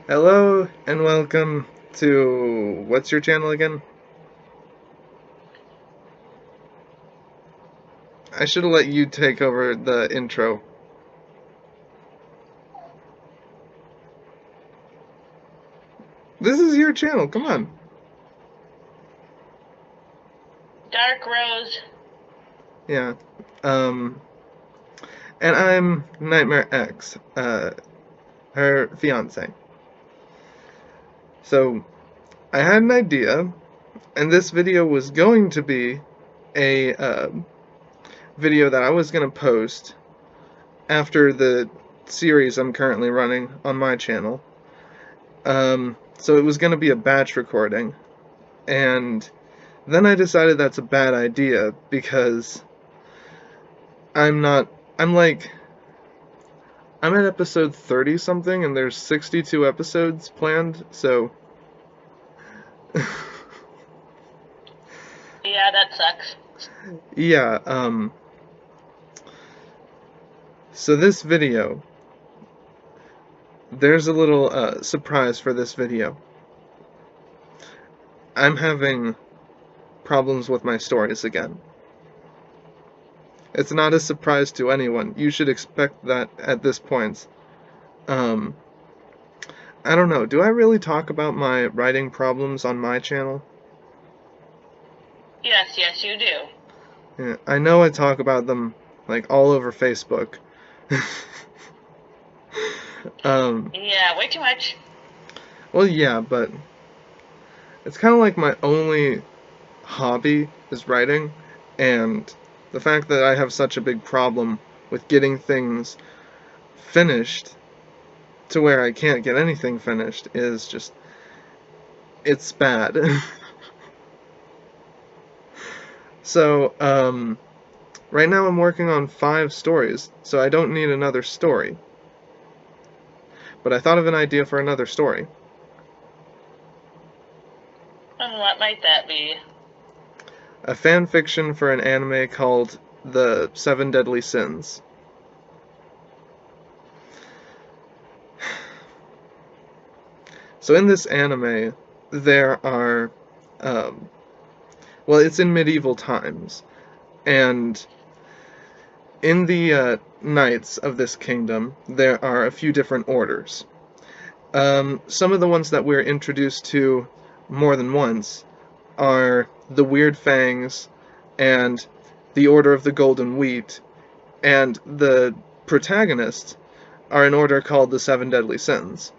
Hello and welcome to what's your channel again? I should have let you take over the intro. This is your channel, come on. Dark Rose. Yeah. And I'm Nightmare X, her fiance. So, I had an idea, and this video was going to be a video that I was going to post after the series I'm currently running on my channel. So it was going to be a batch recording, and then I decided that's a bad idea because I'm at episode 30 something and there's 62 episodes planned, so Yeah, that sucks. yeah, so this video, there's a little surprise for this video. I'm having problems with my stories again. It's not a surprise to anyone. You should expect that at this point. I don't know. Do I really talk about my writing problems on my channel? Yes, you do. Yeah, I know I talk about them like all over Facebook. Yeah, way too much. Well, yeah, but it's kind of like my only hobby is writing, and the fact that I have such a big problem with getting things finished to where I can't get anything finished is just, it's bad. So, right now I'm working on 5 stories, so I don't need another story. But I thought of an idea for another story. And what might that be? A fan fiction for an anime called The 7 Deadly Sins. So in this anime, there are, well, it's in medieval times, and in the knights of this kingdom, there are a few different orders. Some of the ones that we're introduced to more than once are the Weird Fangs and the Order of the Golden Wheat, and the protagonists are an order called the 7 Deadly Sins.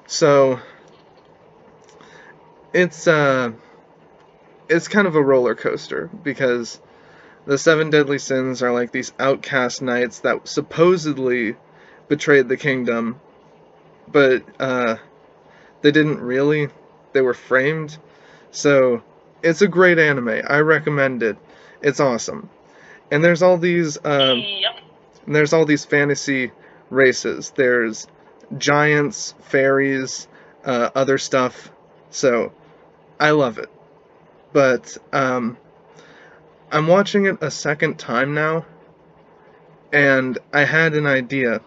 So it's kind of a roller coaster because the 7 Deadly Sins are like these outcast knights that supposedly betrayed the kingdom, but they didn't really. They were framed. So it's a great anime. I recommend it. It's awesome. And there's all these fantasy races. There's giants, fairies, other stuff. So I love it. But I'm watching it a second time now, and I had an idea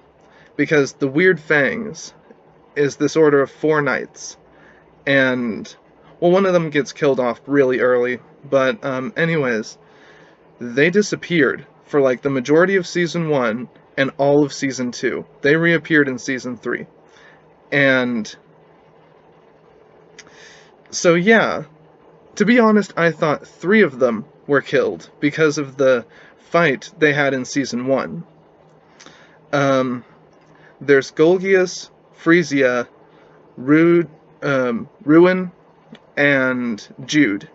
because the Weird Fangs is this order of 4 knights, and well, one of them gets killed off really early, but anyways, they disappeared for like the majority of season 1 and all of season 2. They reappeared in season 3. And so yeah, to be honest, I thought 3 of them were killed because of the fight they had in season 1. There's Golgius, Frisia, Ruin, and Jude.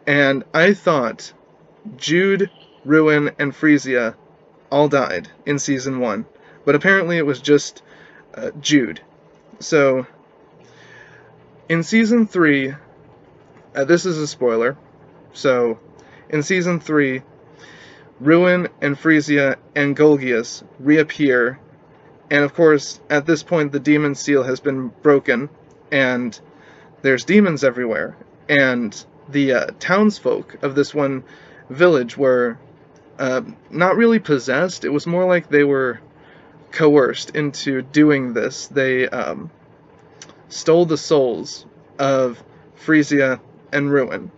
And I thought Jude, Ruin, and Frisia all died in season 1. But apparently it was just Jude. So, in season 3, this is a spoiler, so in season 3, Ruin and Frisia and Golgius reappear, and of course, at this point the demon seal has been broken, and there's demons everywhere, and the townsfolk of this one village were not really possessed. It was more like they were coerced into doing this. They stole the souls of Frisia and Ruin.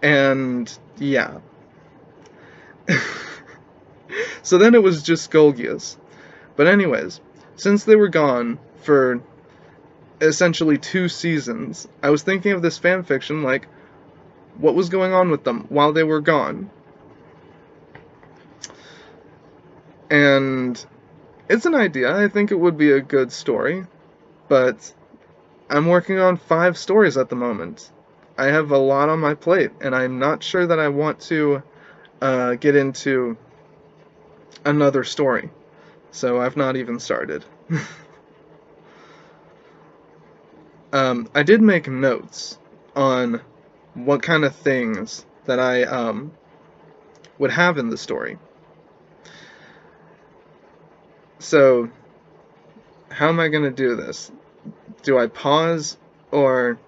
And yeah. So then it was just Golgius. But anyways, since they were gone for essentially 2 seasons, I was thinking of this fanfiction, like, what was going on with them while they were gone? And it's an idea. I think it would be a good story. But I'm working on 5 stories at the moment. I have a lot on my plate, and I'm not sure that I want to get into another story. So I've not even started. I did make notes on what kind of things that I would have in the story. So, how am I going to do this? Do I pause, or...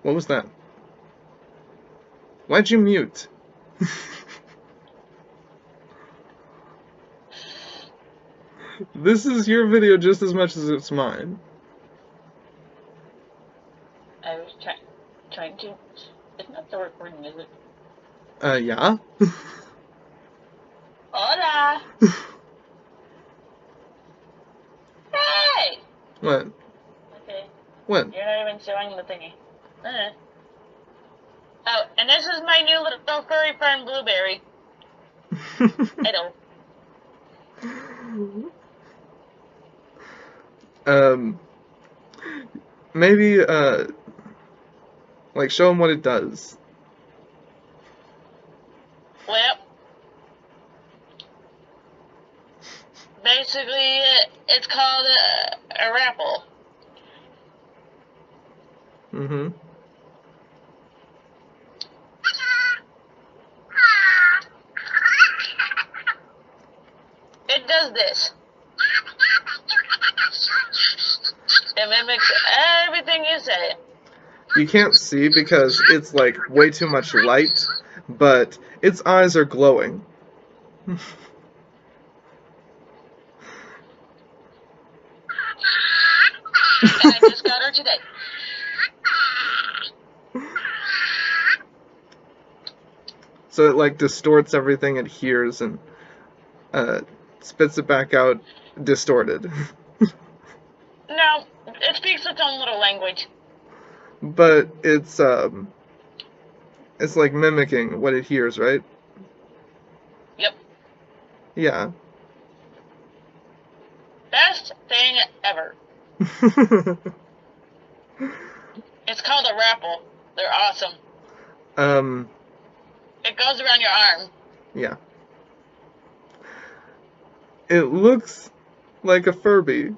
What was that? Why'd you mute? This is your video just as much as it's mine. I was trying to... It's not the recording, is it? Yeah? Hola! Hey! What? Okay. What? You're not even showing the thingy. Oh, and this is my new little furry friend, Blueberry. Hello. Maybe, like, show him what it does. Well, basically, it's called a raffle. Mm-hmm. It does this. It mimics everything you say. You can't see because it's, like, way too much light, but its eyes are glowing. And I just got her today. So it, like, distorts everything it hears and spits it back out distorted. No, it speaks its own little language. But it's like mimicking what it hears, right? Yep. Yeah. Best thing ever. It's called a raffle. They're awesome. It goes around your arm. Yeah. It looks like a Furby.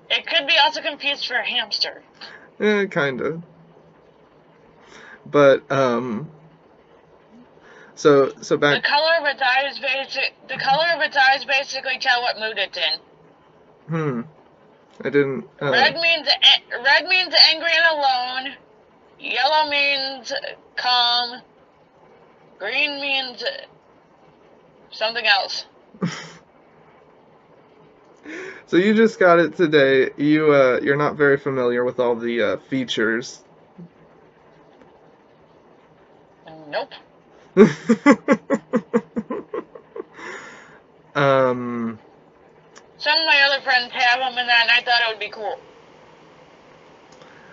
It could be also confused for a hamster. Kinda. But, so back... The color of its eyes basically tell what mood it's in. I didn't, Red means angry and alone. Yellow means calm. Green means something else. So you just got it today. You're not very familiar with all the features. Nope. Some of my other friends have them and I thought it would be cool.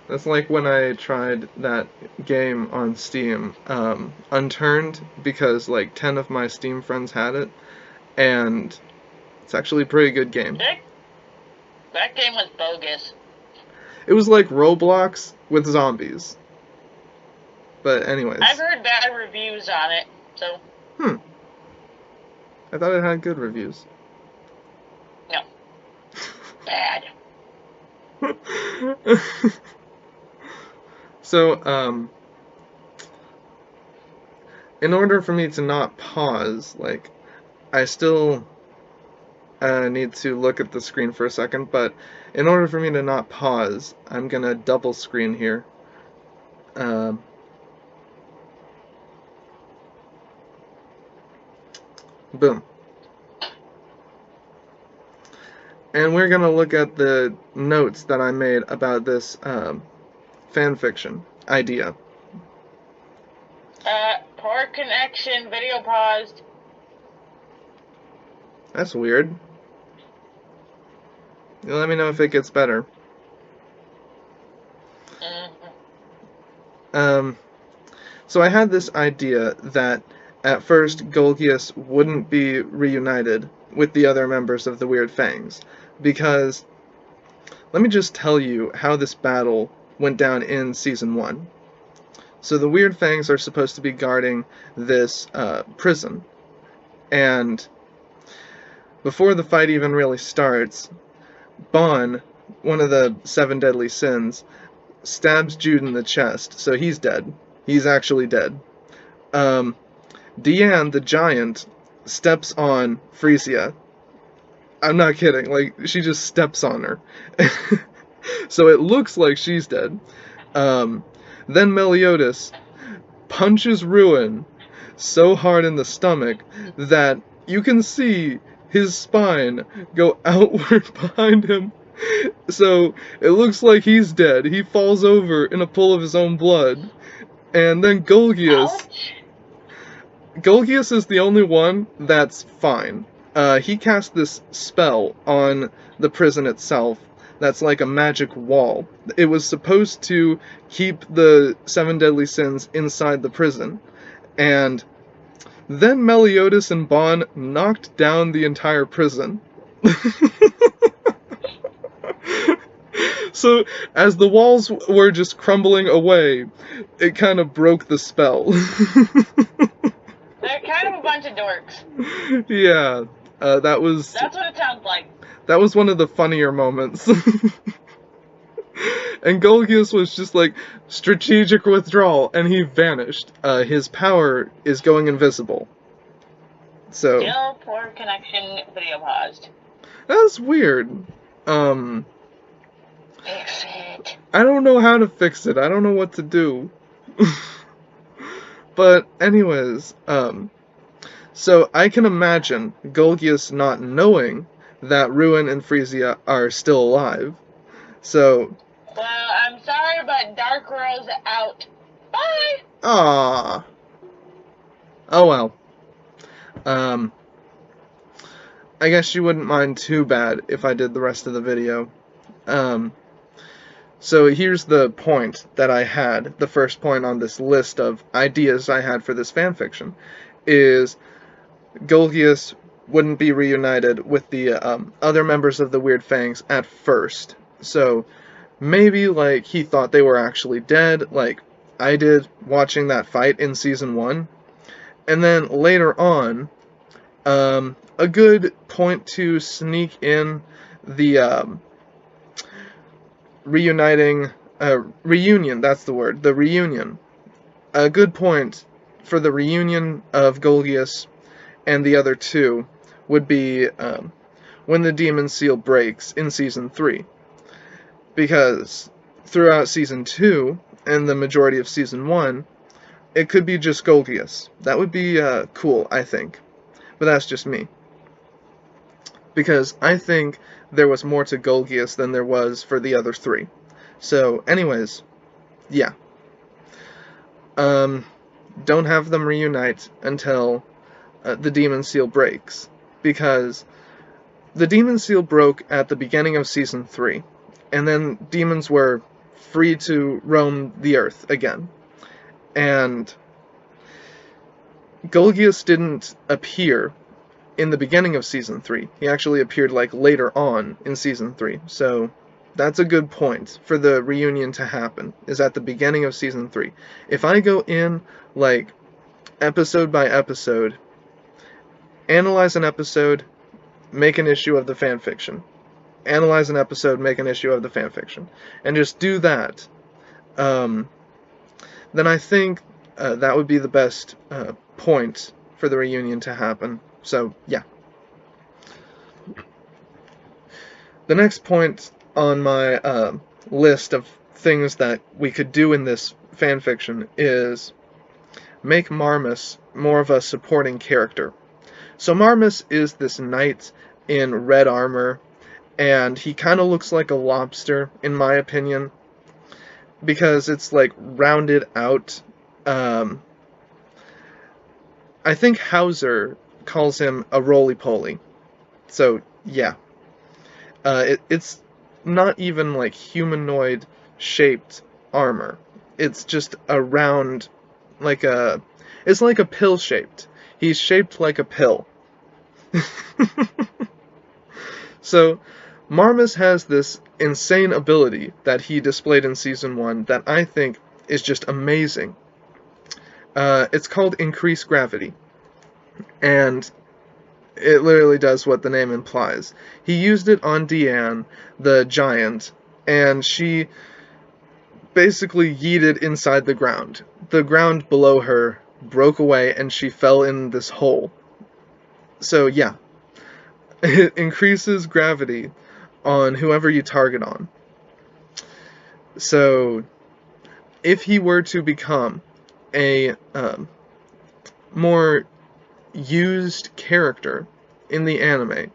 That's like when I tried that game on Steam, Unturned, because like 10 of my Steam friends had it, and it's actually a pretty good game. That game was bogus. It was like Roblox with zombies. But anyways. I've heard bad reviews on it, so... I thought it had good reviews. No. Bad. So, in order for me to not pause, like, I still need to look at the screen for a second, but in order for me to not pause, I'm gonna double screen here. Boom. And we're going to look at the notes that I made about this fanfiction idea. Poor connection, video paused. That's weird. You let me know if it gets better. So I had this idea that at first Golgius wouldn't be reunited with the other members of the Weird Fangs, because let me just tell you how this battle went down in Season 1. So the Weird Fangs are supposed to be guarding this prison, and before the fight even really starts, Bon, one of the 7 deadly sins, stabs Jude in the chest, so he's dead. He's actually dead. Deanne, the giant, steps on Frisia. I'm not kidding, like, she just steps on her. So it looks like she's dead. Then Meliodas punches Ruin so hard in the stomach that you can see his spine go outward behind him. So it looks like he's dead. He falls over in a pool of his own blood. And then Golgius is the only one that's fine. He cast this spell on the prison itself that's like a magic wall. It was supposed to keep the 7 deadly sins inside the prison. And then Meliodas and Bon knocked down the entire prison. So, as the walls were just crumbling away, it kind of broke the spell. They're kind of a bunch of dorks. Yeah, that's what it sounds like. That was one of the funnier moments. And Golgius was just like, strategic withdrawal, and he vanished. His power is going invisible. So... Still poor connection, video paused. That's weird. Fix it. I don't know how to fix it. I don't know what to do. But anyways, so I can imagine Golgius not knowing that Ruin and Frisia are still alive. So... Well, I'm sorry, but Dark Rose out. Bye! Ah. Oh well. I guess you wouldn't mind too bad if I did the rest of the video. So here's the point that I had, the first point on this list of ideas I had for this fanfiction, is Golgius wouldn't be reunited with the other members of the Weird Fangs at first. So maybe like he thought they were actually dead, like I did watching that fight in Season 1. And then later on, a good point to sneak in the reunion, that's the word, the reunion. A good point for the reunion of Golgius and the other two would be when the demon seal breaks in Season 3. Because throughout Season 2 and the majority of Season 1, it could be just Golgius. That would be cool, I think. But that's just me. Because I think there was more to Golgius than there was for the other 3. So, anyways, yeah. Don't have them reunite until the demon seal breaks. Because the demon seal broke at the beginning of Season 3. And then demons were free to roam the earth again. And Golgius didn't appear in the beginning of Season 3. He actually appeared like later on in Season 3. So that's a good point for the reunion to happen, is at the beginning of Season 3. If I go in like episode by episode, analyze an episode, make an issue of the fanfiction. Analyze an episode, make an issue of the fanfiction. And just do that. Then I think that would be the best point for the reunion to happen. So, yeah. The next point on my list of things that we could do in this fanfiction is make Marmus more of a supporting character. So Marmus is this knight in red armor, and he kind of looks like a lobster, in my opinion, because it's like rounded out. Um, I think Hauser calls him a roly-poly. So yeah, it's not even like humanoid shaped armor. It's just a round, like a, it's like a pill shaped. He's shaped like a pill. So, Marmus has this insane ability that he displayed in Season 1 that I think is just amazing. It's called Increased Gravity, and it literally does what the name implies. He used it on Deanne, the giant, and she basically yeeted inside the ground. The ground below her broke away, and she fell in this hole. So, yeah. It increases gravity on whoever you target on. So, if he were to become a more used character in the anime,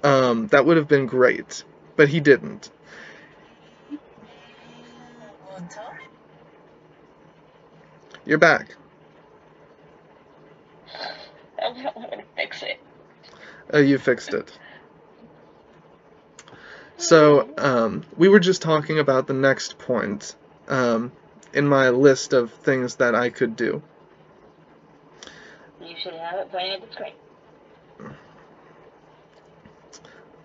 that would have been great, but he didn't. You're back. I'm gonna fix it. Oh, you fixed it. So, we were just talking about the next point in my list of things that I could do. You should have it pointing at the screen.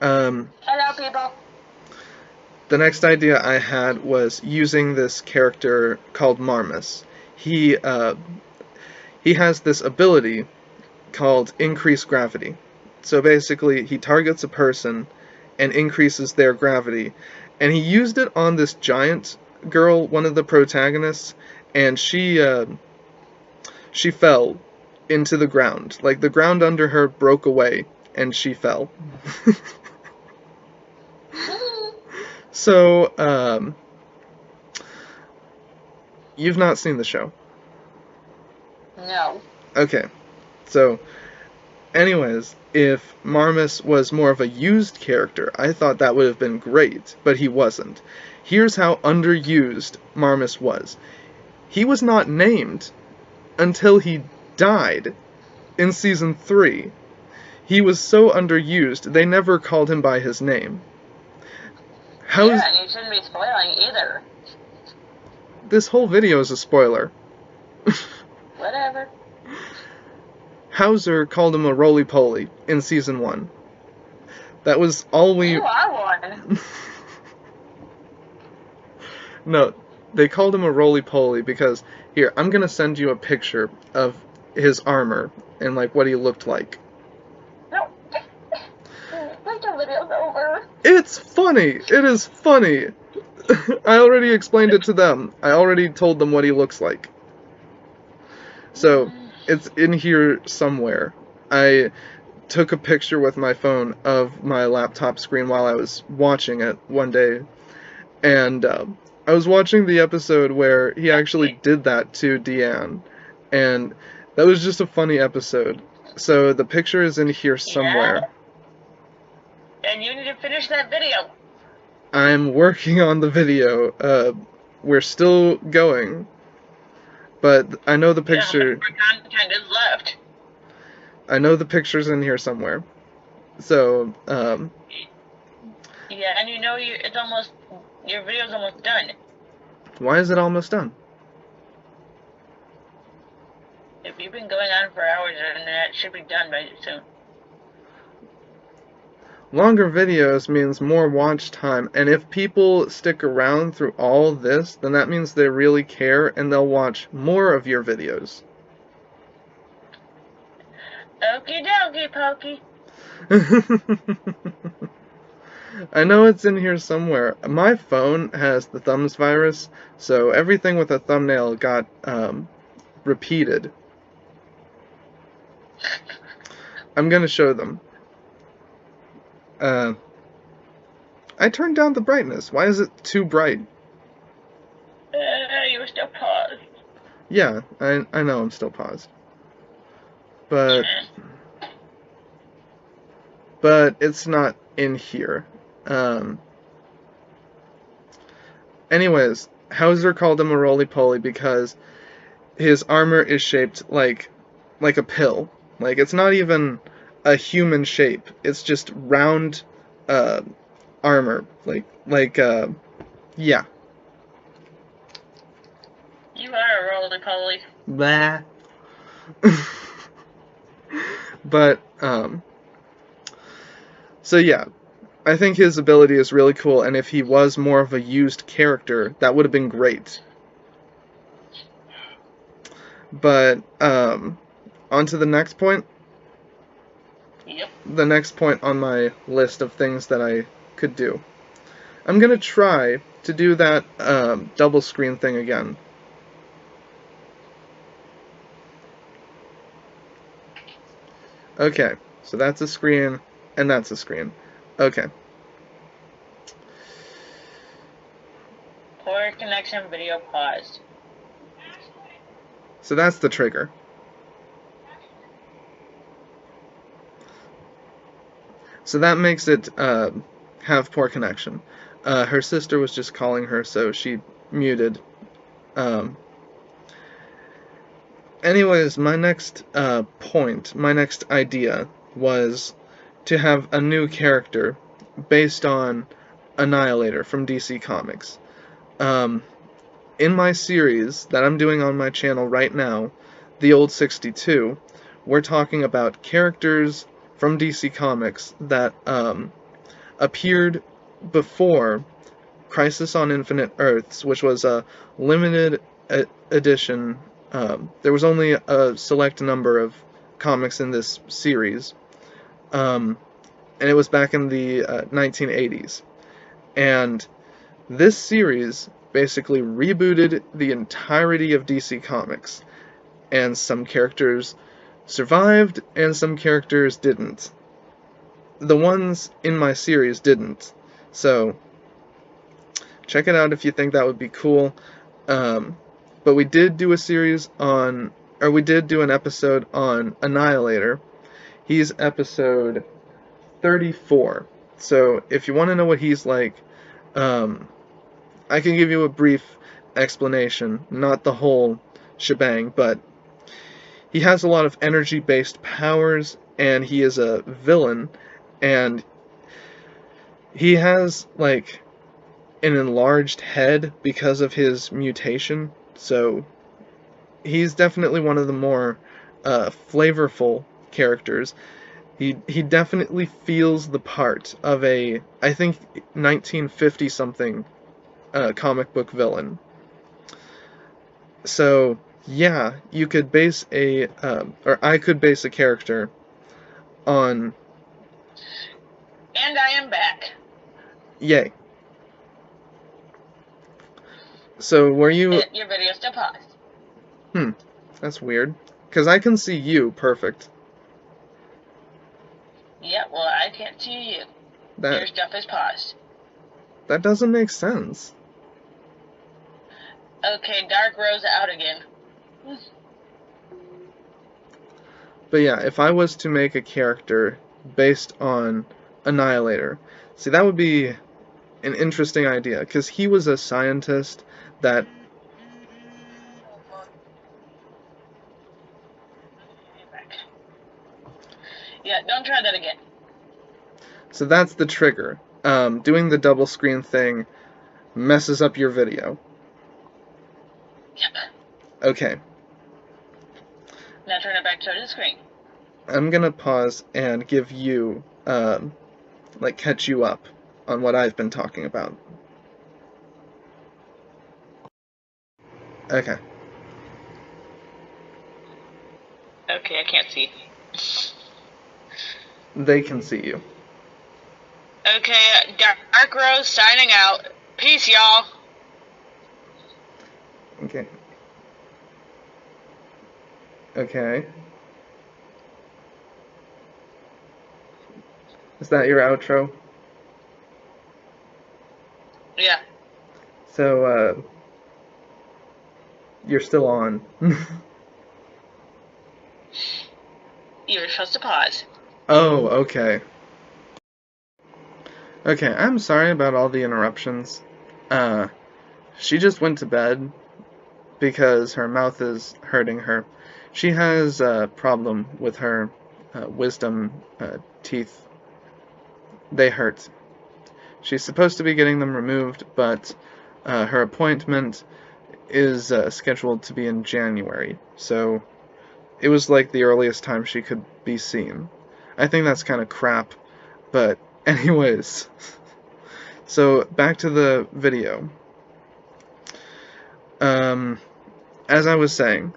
Hello, people. The next idea I had was using this character called Marmus. He has this ability called Increased Gravity. So basically, he targets a person and increases their gravity. And he used it on this giant girl, one of the protagonists, and she fell into the ground. Like, the ground under her broke away, and she fell. So, you've not seen the show? No. Okay. So, anyways, if Marmus was more of a used character, I thought that would have been great, but he wasn't. Here's how underused Marmus was. He was not named until he died in Season 3. He was so underused, they never called him by his name. Yeah, and you shouldn't be spoiling either. This whole video is a spoiler. Whatever. Hauser called him a roly-poly in Season 1. That was all we... You are one. No, they called him a roly-poly because... Here, I'm gonna send you a picture of his armor and, like, what he looked like. No. Wait till the video's over. It's funny! It is funny! I already explained it to them. I already told them what he looks like. So, it's in here somewhere. I took a picture with my phone of my laptop screen while I was watching it one day, and I was watching the episode where he actually did that to Deanne, and that was just a funny episode. So the picture is in here somewhere. Yeah. And you need to finish that video. I'm working on the video. We're still going. But I know the picture... Yeah, content is left. I know the picture's in here somewhere. So, Yeah, and you know it's almost... Your video's almost done. Why is it almost done? If you've been going on for hours, then that should be done by soon. Longer videos means more watch time, and if people stick around through all this, then that means they really care and they'll watch more of your videos. Okie dokie, pokey. I know it's in here somewhere. My phone has the thumbs virus, so everything with a thumbnail got repeated. I'm gonna show them. I turned down the brightness. Why is it too bright? You were still paused. Yeah, I know I'm still paused. But but it's not in here. Anyways, Hauser called him a roly-poly because his armor is shaped like a pill. Like, it's not even a human shape. It's just round armor. Yeah. You are a roly-poly. Blah. But, so yeah, I think his ability is really cool, and if he was more of a used character, that would have been great. But, on to the next point. Yep. The next point on my list of things that I could do. I'm gonna try to do that, double screen thing again. Okay, so that's a screen, and that's a screen. Okay. Poor connection, video paused. So that's the trigger. So that makes it have poor connection. Her sister was just calling her, so she muted. Anyways, my next point, my next idea was to have a new character based on Annihilator from DC Comics. In my series that I'm doing on my channel right now, The Old 62, we're talking about characters from DC Comics that appeared before Crisis on Infinite Earths, which was a limited edition. There was only a select number of comics in this series, and it was back in the 1980s. And this series basically rebooted the entirety of DC Comics, and some characters survived and some characters didn't. The ones in my series didn't, so check it out if you think that would be cool. But we did do we did do an episode on Annihilator. He's episode 34. So if you want to know what he's like, I can give you a brief explanation, not the whole shebang, but he has a lot of energy-based powers, and he is a villain, and he has, like, an enlarged head because of his mutation, so he's definitely one of the more flavorful characters. He definitely feels the part of a, I think, 1950-something comic book villain. So, yeah, you could base or I could base a character on... And I am back. Yay. So, were you... Your video still paused. That's weird. Because I can see you perfect. Yeah, well, I can't see you. Your stuff is paused. That doesn't make sense. Okay, Dark Rose out again. But yeah, if I was to make a character based on Annihilator, see, that would be an interesting idea, because he was a scientist that... Yeah, don't try that again. So that's the trigger. Doing the double screen thing messes up your video. Yep. Okay. Now turn it back to the screen. I'm gonna pause and give you, catch you up on what I've been talking about. Okay. Okay, I can't see. They can see you. Okay, Dark Rose signing out. Peace, y'all. Okay. Okay. Is that your outro? Yeah. So, you're still on. You were supposed to pause. Oh, okay. Okay, I'm sorry about all the interruptions. She just went to bed because her mouth is hurting her. She has a problem with her wisdom teeth. They hurt. She's supposed to be getting them removed, but her appointment is scheduled to be in January, so it was like the earliest time she could be seen. I think that's kind of crap, but anyways. So back to the video. As I was saying,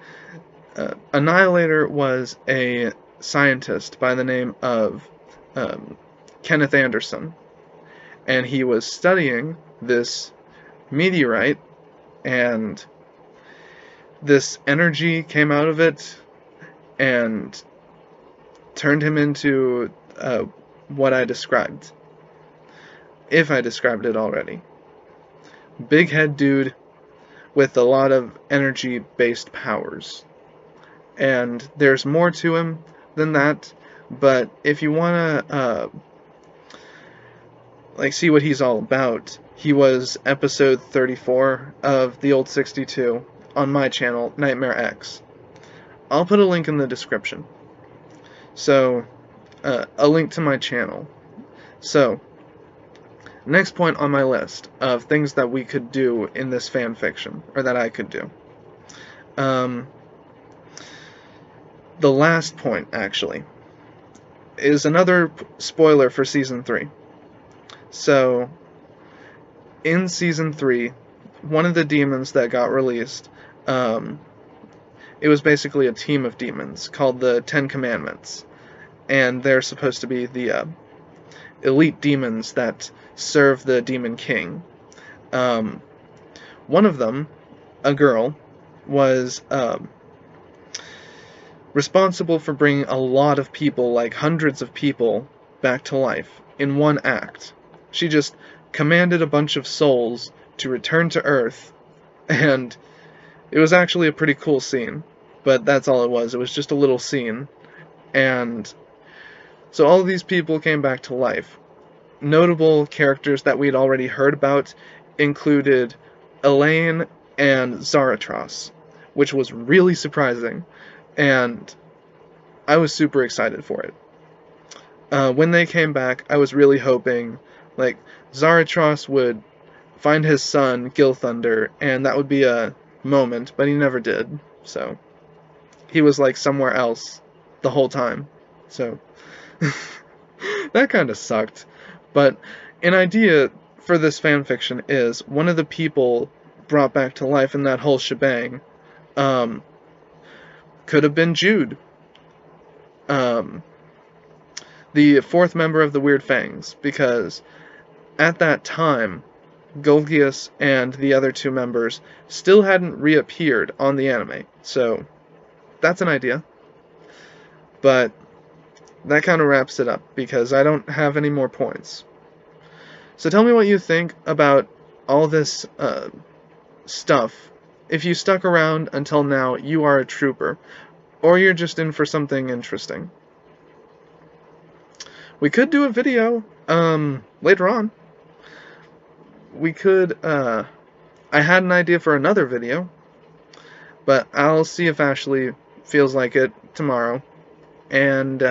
Annihilator was a scientist by the name of Kenneth Anderson, and he was studying this meteorite, and this energy came out of it and turned him into what I described, if I described it already. Big head dude with a lot of energy-based powers. And there's more to him than that, but if you want to see what he's all about, he was episode 34 of the old 62 on my channel, Nightmare X. I'll put a link in the description. So, a link to my channel. So, next point on my list of things that we could do in this fan fiction, or that I could do. The last point, actually, is another spoiler for Season 3. So, in Season 3, one of the demons that got released, it was basically a team of demons called the Ten Commandments. And they're supposed to be the elite demons that serve the Demon King. One of them, a girl, was responsible for bringing a lot of people, like hundreds of people, back to life in one act. She just commanded a bunch of souls to return to Earth, and it was actually a pretty cool scene, but that's all it was. It was just a little scene, and so all of these people came back to life. Notable characters that we'd already heard about included Elaine and Zaratros, which was really surprising, and I was super excited for it. When they came back, I was really hoping, like, Zaratros would find his son, Gilthunder, and that would be a moment, but he never did, so he was, like, somewhere else the whole time, so that kind of sucked. But an idea for this fanfiction is one of the people brought back to life in that whole shebang could have been Jude, the fourth member of the Weird Fangs, because at that time, Golgius and the other two members still hadn't reappeared on the anime, so that's an idea. But that kind of wraps it up, because I don't have any more points. So tell me what you think about all this stuff. If you stuck around until now, you are a trooper, or you're just in for something interesting. We could do a video later on. We could, I had an idea for another video, but I'll see if Ashley feels like it tomorrow. And,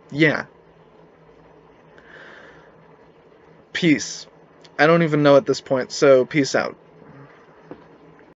yeah. Peace. I don't even know at this point, so peace out.